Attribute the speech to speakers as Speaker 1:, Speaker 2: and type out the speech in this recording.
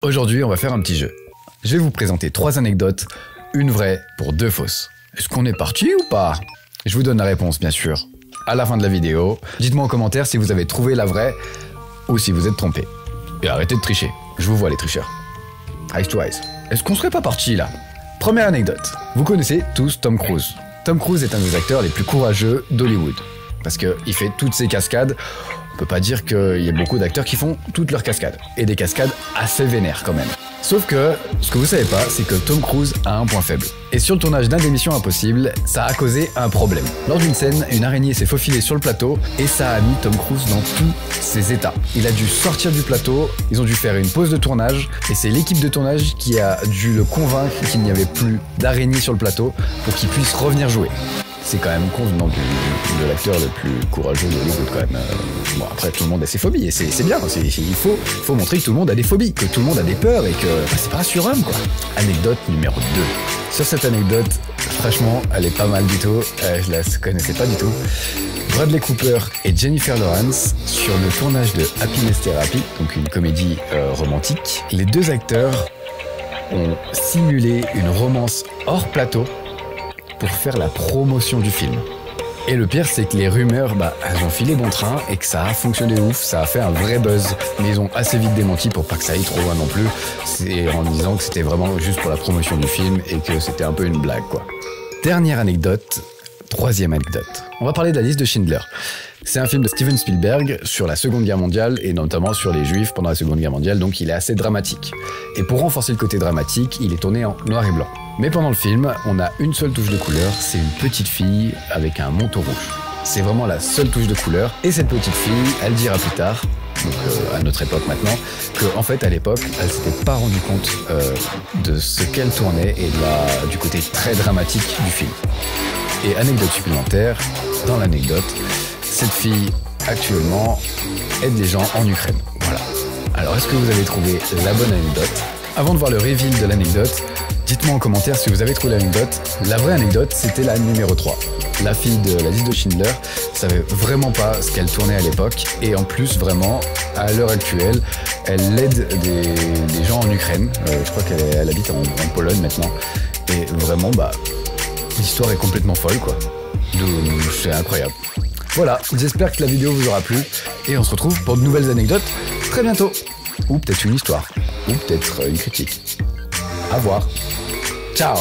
Speaker 1: Aujourd'hui, on va faire un petit jeu. Je vais vous présenter 3 anecdotes, une vraie pour 2 fausses. Est-ce qu'on est parti ou pas? Je vous donne la réponse, bien sûr, à la fin de la vidéo. Dites-moi en commentaire si vous avez trouvé la vraie ou si vous êtes trompé. Et arrêtez de tricher. Je vous vois les tricheurs. Eyes to eyes. Est-ce qu'on serait pas parti là? Première anecdote. Vous connaissez tous Tom Cruise. Tom Cruise est un des acteurs les plus courageux d'Hollywood. Parce qu'il fait toutes ses cascades. On peut pas dire qu'il y ait beaucoup d'acteurs qui font toutes leurs cascades. Et des cascades assez vénères quand même. Sauf que, ce que vous savez pas, c'est que Tom Cruise a un point faible. Et sur le tournage d'un des Missions Impossibles, ça a causé un problème. Lors d'une scène, une araignée s'est faufilée sur le plateau et ça a mis Tom Cruise dans tous ses états. Il a dû sortir du plateau, ils ont dû faire une pause de tournage et c'est l'équipe de tournage qui a dû le convaincre qu'il n'y avait plus d'araignée sur le plateau pour qu'il puisse revenir jouer. C'est quand même con venant de l'acteur le plus courageux de Hollywood quand même. Bon après tout le monde a ses phobies et c'est bien, il faut montrer que tout le monde a des phobies, que tout le monde a des peurs et que c'est pas un surhomme quoi. Anecdote numéro 2. Sur cette anecdote, franchement elle est pas mal du tout, je la connaissais pas du tout. Bradley Cooper et Jennifer Lawrence sur le tournage de Happiness Therapy, donc une comédie romantique. Les deux acteurs ont simulé une romance hors plateau pour faire la promotion du film. Et le pire, c'est que les rumeurs, elles ont filé bon train et que ça a fonctionné ouf, ça a fait un vrai buzz. Mais ils ont assez vite démenti pour pas que ça aille trop loin non plus, c'est en disant que c'était vraiment juste pour la promotion du film et que c'était un peu une blague, quoi. Dernière anecdote, 3e anecdote. On va parler de la liste de Schindler. C'est un film de Steven Spielberg sur la Seconde Guerre mondiale et notamment sur les Juifs pendant la Seconde Guerre mondiale, donc il est assez dramatique. Et pour renforcer le côté dramatique, il est tourné en noir et blanc. Mais pendant le film, on a une seule touche de couleur, c'est une petite fille avec un manteau rouge. C'est vraiment la seule touche de couleur. Et cette petite fille, elle dira plus tard, donc à notre époque maintenant, qu'en fait à l'époque, elle s'était pas rendue compte de ce qu'elle tournait et du côté très dramatique du film. Et anecdote supplémentaire, dans l'anecdote, cette fille, actuellement, aide les gens en Ukraine. Voilà. Alors, est-ce que vous avez trouvé la bonne anecdote? Avant de voir le reveal de l'anecdote, dites-moi en commentaire si vous avez trouvé l'anecdote. La vraie anecdote, c'était la numéro 3. La fille de la liste de Schindler savait vraiment pas ce qu'elle tournait à l'époque. Et en plus, vraiment, à l'heure actuelle, elle aide des gens en Ukraine. Je crois qu'elle habite en Pologne maintenant. Et vraiment, l'histoire est complètement folle, quoi. C'est incroyable. Voilà, j'espère que la vidéo vous aura plu et on se retrouve pour de nouvelles anecdotes très bientôt. Ou peut-être une histoire, ou peut-être une critique. À voir. Ciao!